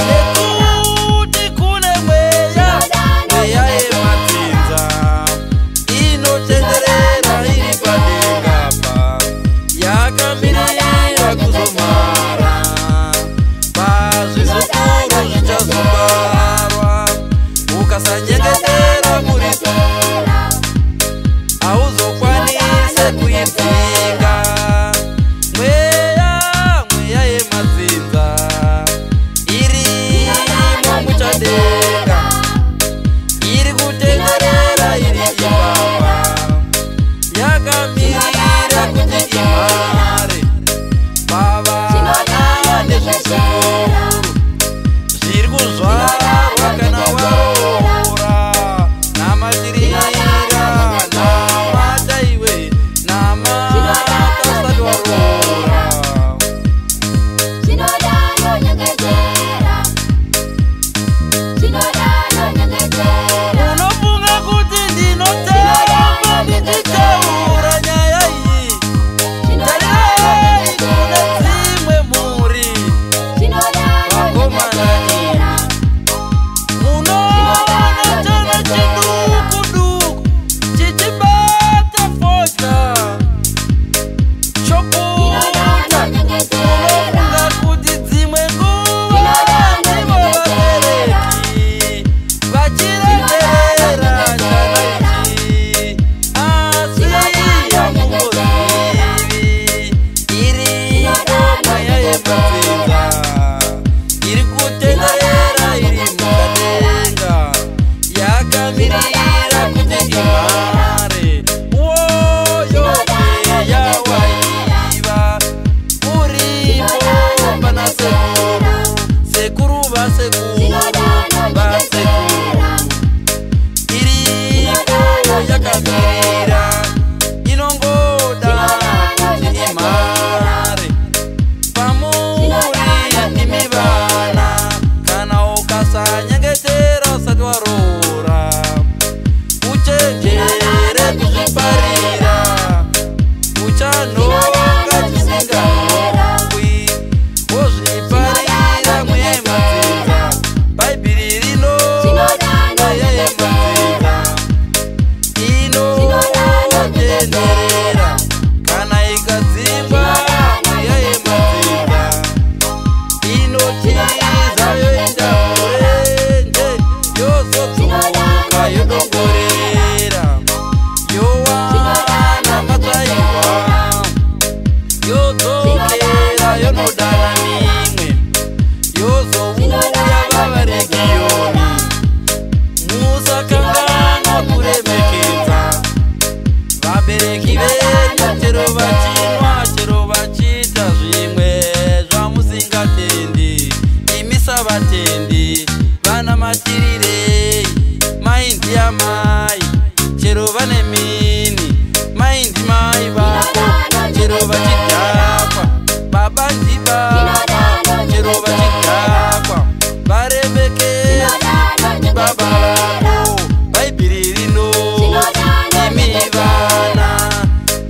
nekuti kune mweya yematsinza inotenderera iri padenga pa yakamirira kuzomara pazvizukuru zvichazobarwa ukasanyengetera muripo hauzokwanise kuidzinga mweya yematsinza irimo muchadenga iri kutenderera iri ipapa yakamirira kuti imhare pavana nezvisukuru zviri kuzvarwa kana waroora namatirira namata iwe namata usati waroora unofunga kuti ndinotamba ndichitaura nyaya iyi tarirai kune dzimwe mhuri vakomanani munoona chana chidukuduku chichibata fodya chokuta unofunga kuti dzimwe nguva ndivo vabereki vachireterera chana ichi asi hamungozivi iriko mweya yematsinza iri kutenderera iri mukadenga yakamirira kuti imhare woyo mweya waiva uripo pana sekuru vasekuru iriko yakamirira inongoda kuti imhare pamuri imi vana kana ukasanyengetera usati waroora uchenjere kuzviparira uchanhonga chisingarongwi wozviparira mweya yematsinza bhaibhiri rino mweya yematsinza inotenderera kana ikadzingwa mweya yematsinza inotiza yoenda murenje yozodzoka yodongorera yowana matsvairwa yodzokera yonodana mimwe yozouya vavaregiyoni musakanganwa kuremekedza vabereki venyu chero vachinwa chero vachiita zvimwe zvamusingatendi imi savatendi vana matirirei mai ndiyamai chero vane mini mai ndimai vako chero vachidhakwa baba ndibaba chero vachidhakwa varemekedzi baba vako bhaibhiri rino imi vana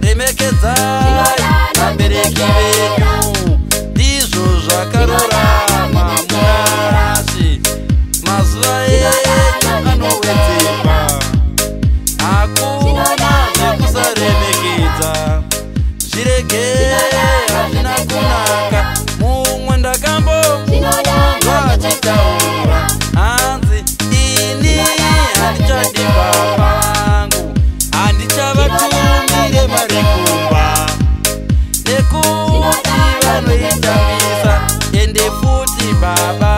remekedzai vabereki venyu ndizvo zvakarurama munasi mazuva enyu anowedzerwa hakuna zvekusaremekedza zvirege hazvina kunaka mumwe ndakambomunzwa achitaura hanzi ini handichadi baba vangu handichavatumire mari kumba nekuti vanoitambisa ende futi baba